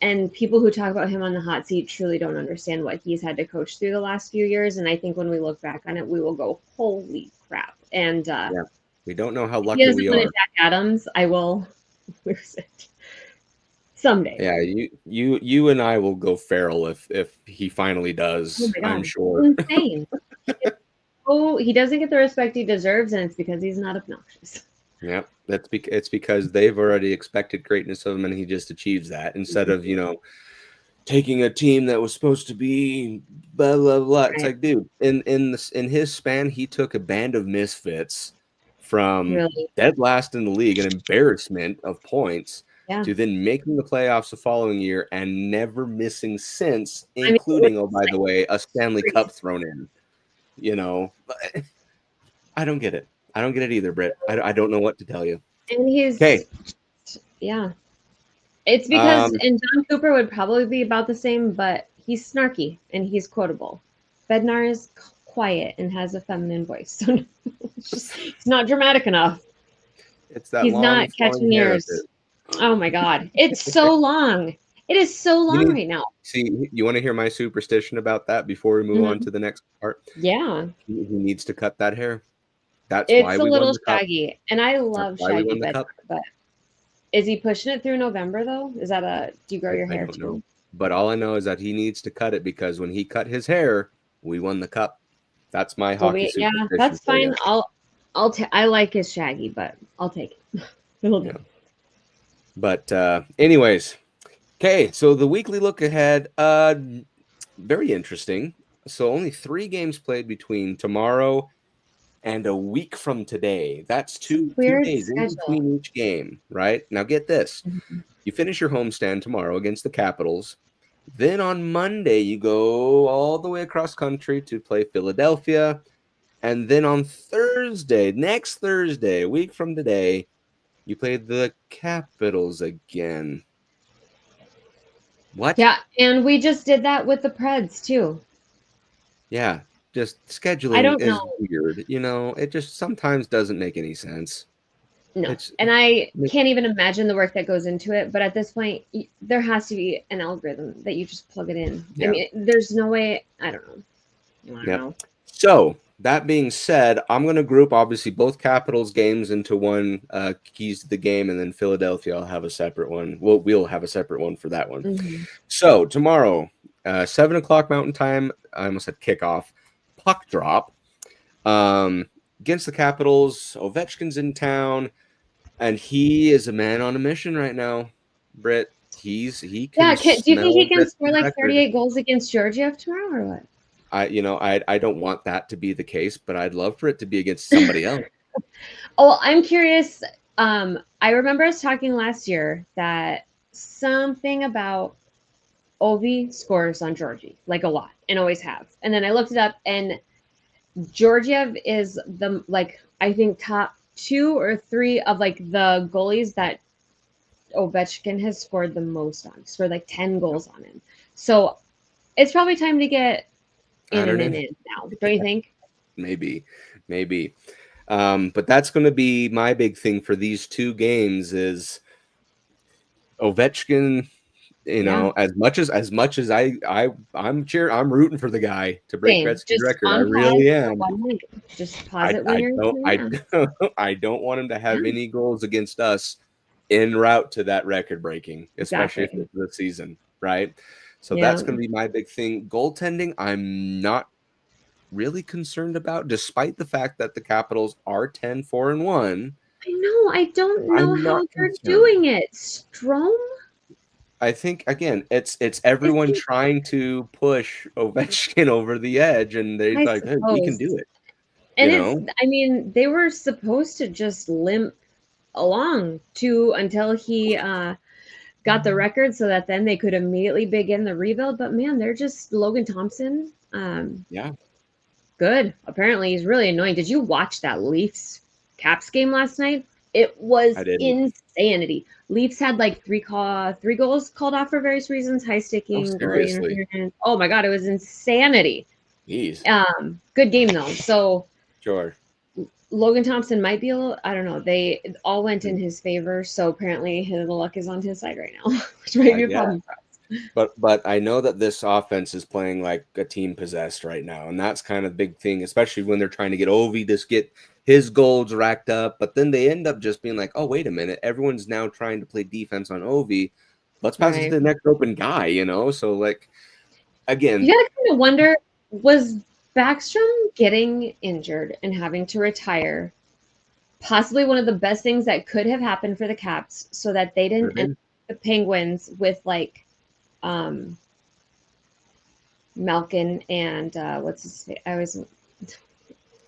and people who talk about him on the hot seat truly don't understand what he's had to coach through the last few years. And I think when we look back on it, we will go, holy crap. And We don't know how lucky we are. Jack Adams, I will lose it someday. Yeah, you and I will go feral if he finally does. Oh I'm sure. Insane. Oh, he doesn't get the respect he deserves, and it's because he's not obnoxious. Yeah, it's because they've already expected greatness of him, and he just achieves that instead of taking a team that was supposed to be blah blah blah. Right. It's like, dude, in his span, he took a band of misfits from dead last in the league, an embarrassment of points, to then making the playoffs the following year and never missing since, including, by the way, a Stanley Cup thrown in. I don't get it. I don't get it either, Britt. I don't know what to tell you. And he's yeah. It's because and John Cooper would probably be about the same, but he's snarky and he's quotable. Bednar is quiet and has a feminine voice, so it's not dramatic enough. It's that he's not catching ears. Oh my God, it's so long. It is so long right now. See, you want to hear my superstition about that before we move on to the next part? Yeah. He needs to cut that hair. It's why a little shaggy, and I love shaggy Bednar, but is he pushing it through November though? Is that do you grow your hair? I don't know. But all I know is that he needs to cut it because when he cut his hair, we won the cup. That's my hockey superstition. Yeah, that's fine. I like his shaggy, but I'll take it. It'll do. But anyways, okay. So the weekly look ahead, very interesting. So only 3 games played between tomorrow and a week from today. That's two days in between each game, right? Now get this. You finish your homestand tomorrow against the Capitals. Then on Monday, you go all the way across country to play Philadelphia. And then on Thursday, next Thursday, a week from today, you play the Capitals again. What? Yeah, and we just did that with the Preds too. Yeah. Just scheduling is weird, it just sometimes doesn't make any sense. No, and I can't even imagine the work that goes into it. But at this point, there has to be an algorithm that you just plug it in. Yeah. I mean, there's no way. I don't know. So that being said, I'm going to group obviously both Capitals games into one keys to the game, and then Philadelphia, I'll have a separate one. We'll have a separate one for that one. Mm-hmm. So tomorrow, 7:00 Mountain Time. I almost said kickoff. Puck drop against the Capitals. Ovechkin's in town, and he is a man on a mission right now. Britt, he can. Yeah, do you think he can score like 38 goals against Georgiev tomorrow, or what? I don't want that to be the case, but I'd love for it to be against somebody else. Oh, I'm curious. I remember us talking last year that something about Ovi scores on Georgie, like a lot, and always have. And then I looked it up, and Georgiev is I think top 2 or 3 of the goalies that Ovechkin has scored the most on. Scored 10 goals on him. So it's probably time to get in now, don't you think? Maybe. But that's going to be my big thing for these 2 games is Ovechkin. As much as I'm rooting for the guy to break Gretzky's record. I really am. Just pause it. I don't want him to have any goals against us en route to that record breaking, especially if it's the season, right? So that's going to be my big thing. Goaltending, I'm not really concerned about, despite the fact that the Capitals are 10-4-1. I know. I don't know how they're doing it. Strome? I think again, it's everyone trying to push Ovechkin over the edge, and they're hey, we can do it. And they were supposed to just limp along until he got the record, so that then they could immediately begin the rebuild. But man, they're just Logan Thompson. Good. Apparently, he's really annoying. Did you watch that Leafs Caps game last night? It was insanity. Leafs had 3 goals called off for various reasons, high sticking. Oh my God, it was insanity. Jeez. Good game though. So sure. Logan Thompson might be a little. I don't know. They all went in his favor, so apparently the luck is on his side right now, which might be a problem. But I know that this offense is playing like a team possessed right now, and that's kind of the big thing, especially when they're trying to get Ovi to his goals racked up, but then they end up just being like, oh, wait a minute, everyone's now trying to play defense on Ovi. Let's pass it to the next open guy, you know? So, like, again. You gotta kind of wonder, was Backstrom getting injured and having to retire possibly one of the best things that could have happened for the Caps so that they didn't end the Penguins with, like, Malkin and what's his face? I was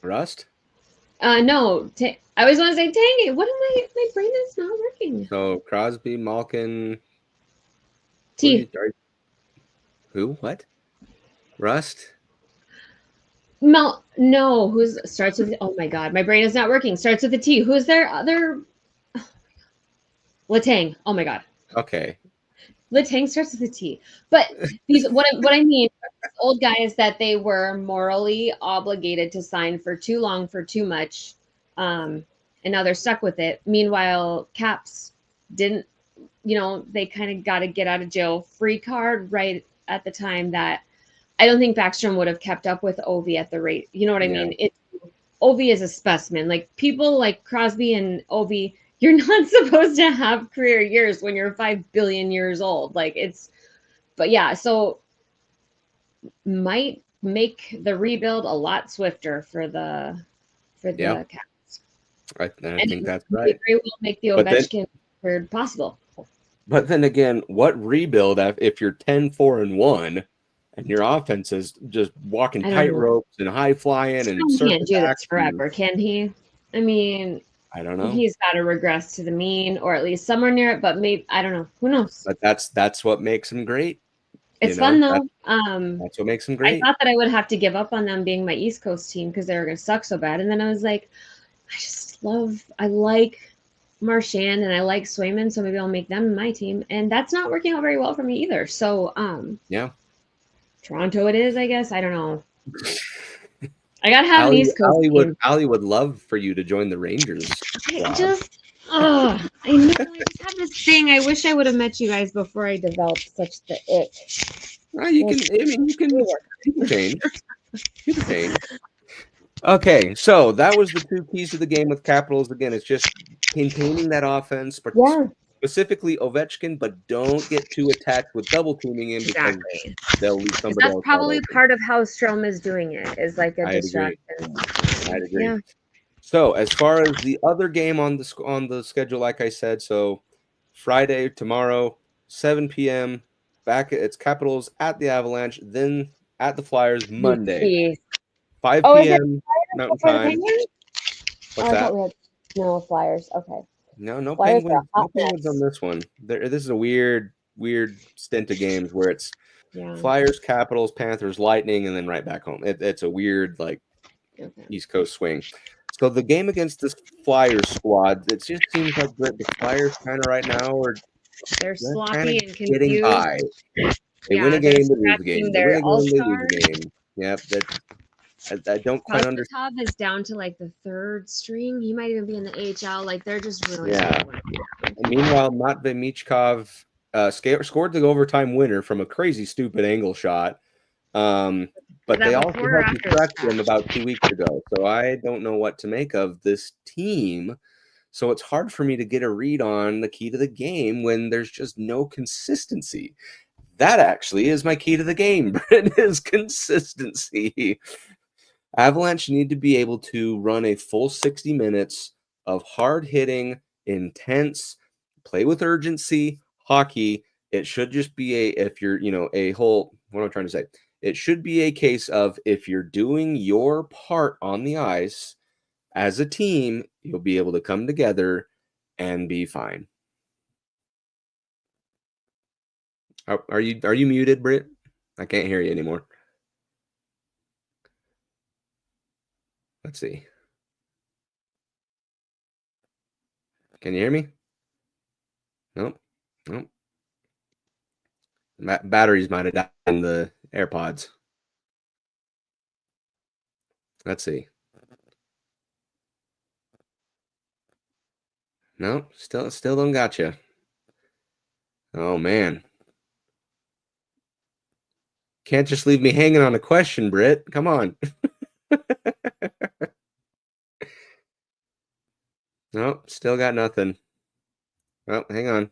Rust? No, I always want to say Tangy. What am I? My brain is not working. So Crosby, Malkin, T. Who? What? Rust? No, who's starts with? Oh my god, my brain is not working. Starts with a T. Who's their other? Oh Letang. Oh my god. Okay. Letang starts with a T. But these what I mean, old guys that they were morally obligated to sign for too long for too much, and now they're stuck with it. Meanwhile, Caps didn't. They kind of got a get out of jail free card right at the time that I don't think Backstrom would have kept up with Ovi at the rate. You know what I mean? Ovi is a specimen. Like people like Crosby and Ovi, you're not supposed to have career years when you're 5 billion years old. But yeah, so might make the rebuild a lot swifter for the Caps. I think that's right. It will make the Ovechkin record possible. But then again, what rebuild if you're 10-4-1 and your offense is just walking tight ropes and high flying and he can't do this forever, can he? I mean, I don't know. He's got to regress to the mean or at least somewhere near it, but maybe I don't know. Who knows? But that's what makes him great. It's fun though. That's what makes him great. I thought that I would have to give up on them being my East Coast team because they were going to suck so bad, and then I was like, I like Marchand and I like Swayman, so maybe I'll make them my team, and that's not working out very well for me either. So yeah, Toronto it is, I guess. I don't know. I gotta have an East Coast team. Allie would love for you to join the Rangers. I know. I just have this thing. I wish I would have met you guys before I developed such the ick. Well, you can change. You can change. Okay, so that was the two keys to the game with Capitals. Again, it's just containing that offense, but specifically Ovechkin, but don't get too attached with double teaming in because they'll leave somebody else. That's probably part of how Strome is doing it, is like a distraction. I'd agree. Yeah. So as far as the other game on the schedule, like I said, so Friday, tomorrow, 7 p.m. It's Capitals at the Avalanche, then at the Flyers Monday. 5 p.m. Mountain Time. What's that? No Flyers. Okay. No Penguins. No Penguins on this one. This is a weird stint of games where it's Flyers, Capitals, Panthers, Lightning, and then right back home. It's a weird East Coast swing. So the game against this Flyers squad, it just seems like the Flyers kind of right now they're sloppy and confused. Getting by. They win a game, they lose a game. They win a game, they lose a game. Yep. I don't quite understand. Is down to like the third string. He might even be in the AHL. Like they're just really Meanwhile, Matvei Michkov scored the overtime winner from a crazy stupid angle shot. But they also had distracted about 2 weeks ago. So I don't know what to make of this team. So it's hard for me to get a read on the key to the game when there's just no consistency. That actually is my key to the game, Brit, is consistency. Avalanche need to be able to run a full 60 minutes of hard-hitting, intense, play with urgency hockey. It should just be what I'm trying to say. It should be a case of if you're doing your part on the ice as a team, you'll be able to come together and be fine. Are you muted, Britt? I can't hear you anymore. Let's see. Can you hear me? Nope. Batteries might have died in the AirPods. Let's see. No, still don't got you. Oh man. Can't just leave me hanging on a question, Britt. Come on. Nope, still got nothing. Oh, hang on.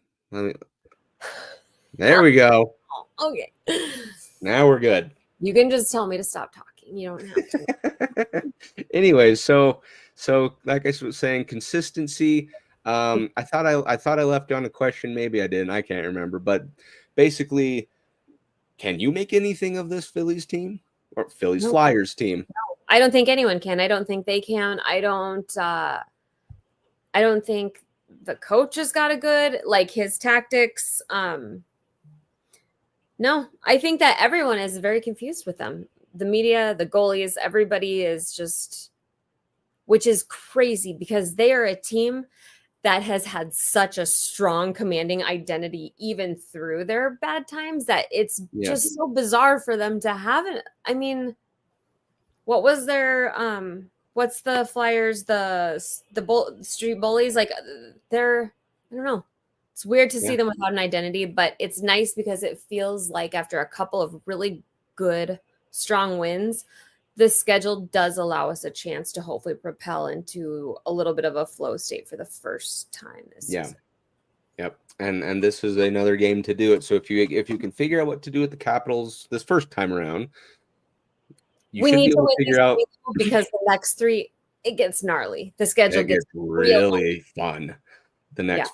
There we go. Okay. Now we're good. You can just tell me to stop talking. You don't have to. Anyways, so like I was saying, consistency. I thought I left on a question. Maybe I didn't. I can't remember. But basically, can you make anything of this Phillies team or Phillies Flyers team? No, I don't think anyone can. I don't think they can. I don't think the coach has got a good, like, his tactics. No, I think that everyone is very confused with them. The media, the goalies, everybody is just, which is crazy because they are a team that has had such a strong commanding identity even through their bad times that it's just so bizarre for them to have it. I mean, what was their what's the Flyers, the street bullies, like, they're, I don't know. It's weird to see them without an identity, but it's nice because it feels like after a couple of really good, strong wins, the schedule does allow us a chance to hopefully propel into a little bit of a flow state for the first time this season. Yep. And this is another game to do it. So if you can figure out what to do with the Capitals this first time around, we need to figure out, because the next 3, it gets gnarly. The schedule gets really fun.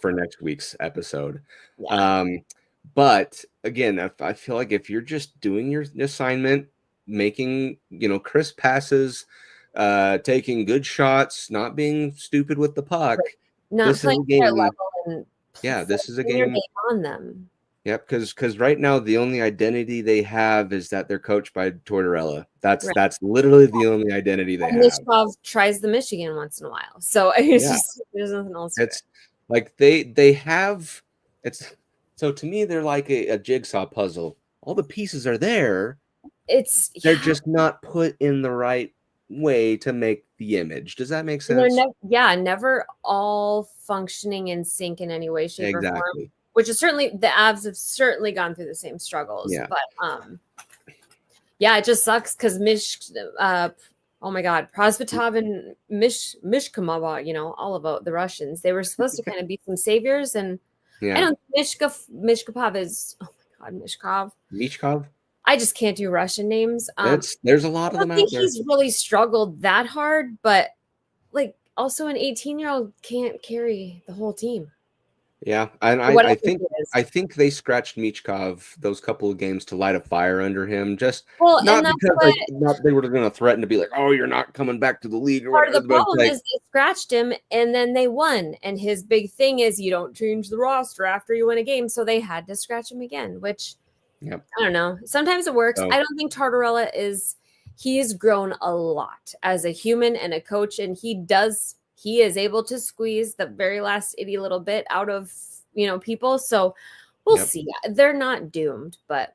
For next week's episode. But again, I feel like if you're just doing your assignment, making, crisp passes, taking good shots, not being stupid with the puck, not playing their level, and this is a game on them. Yep, because right now the only identity they have is that they're coached by Tortorella. That's literally the only identity they have. Mishkov tries the Michigan once in a while, so it's just, there's nothing else. It's like they have. It's so to me they're like a jigsaw puzzle. All the pieces are there. They're just not put in the right way to make the image. Does that make sense? They're never all functioning in sync in any way, shape, or form. Which is certainly, the Avs have certainly gone through the same struggles. But it just sucks because oh my God, Prosvetov and Mishkamova, all about the Russians. They were supposed to kind of be some saviors, and I don't think Mishkapov is, oh my God, Mishkov. I just can't do Russian names. There's a lot of them out there. I think he's really struggled that hard, but like also an 18-year-old can't carry the whole team. Yeah, and I think they scratched Michkov those couple of games to light a fire under him. Just not because they were going to threaten to be like, "Oh, you're not coming back to the league." Or part of the problem is they scratched him, and then they won. And his big thing is you don't change the roster after you win a game, so they had to scratch him again. Which I don't know. Sometimes it works. I don't think Tortorella he's grown a lot as a human and a coach, and he is able to squeeze the very last itty little bit out of, people. So we'll see. They're not doomed, but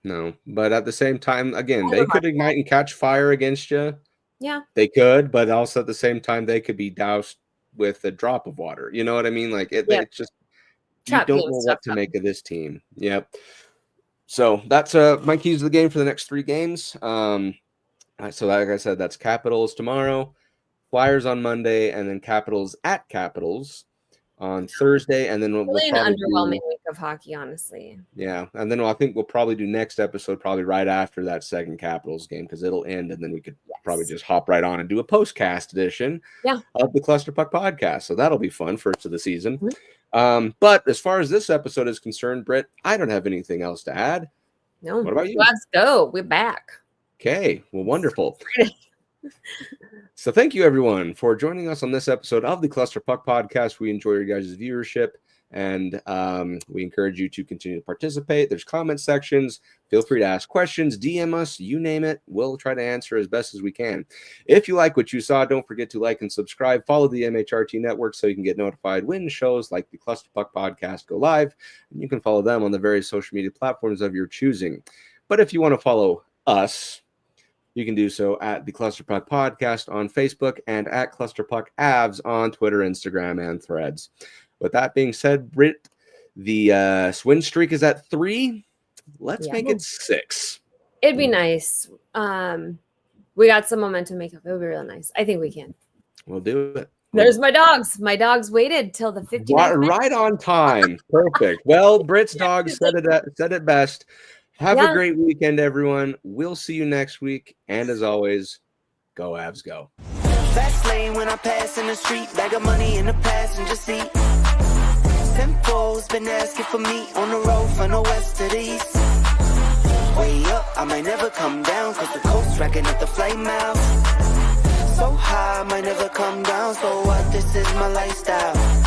no. But at the same time, again, they could ignite and catch fire against you. Yeah, they could, but also at the same time, they could be doused with a drop of water. You know what I mean? Like it's just you don't know what to make of this team. Yep. So that's my keys to the game for the next 3 games. So like I said, that's Capitals tomorrow, Flyers on Monday, and then Capitals at Capitals on Thursday, and then we'll probably an underwhelming week of hockey, honestly. Yeah, and then I think we'll probably do next episode probably right after that second Capitals game because it'll end, and then we could probably just hop right on and do a postcast edition of the Cluster Puck podcast. So that'll be fun first of the season. Mm-hmm. But as far as this episode is concerned, Britt, I don't have anything else to add. No. What about you? Let's go. We're back. Okay. Well, wonderful. So thank you, everyone, for joining us on this episode of the Cluster Puck podcast. We enjoy your guys' viewership, and we encourage you to continue to participate. There's comment sections. Feel free to ask questions, DM us, you name it. We'll try to answer as best as we can. If you like what you saw, don't forget to like and subscribe. Follow the MHRT network so you can get notified when shows like the Cluster Puck podcast go live. And you can follow them on the various social media platforms of your choosing. But if you want to follow us, you can do so at the Cluster Puck Podcast on Facebook and at Cluster Puck Avs on Twitter, Instagram, and Threads. With that being said, Britt, the win streak is at 3. Let's make it 6. It'd be nice. We got some momentum makeup. It would be really nice. I think we can. We'll do it. There's my dogs. My dogs waited till the 59th Right on time. Perfect. Well, Brit's dog said it best. Have a great weekend, everyone. We'll see you next week. And as always, go Avs, go. Fast lane when I pass in the street, bag of money in the passenger seat. Simcoe's been asking for me on the road from the west to the east. Way up, I might never come down, cause the coast's racking up the flame out. So high, I might never come down, so what, this is my lifestyle.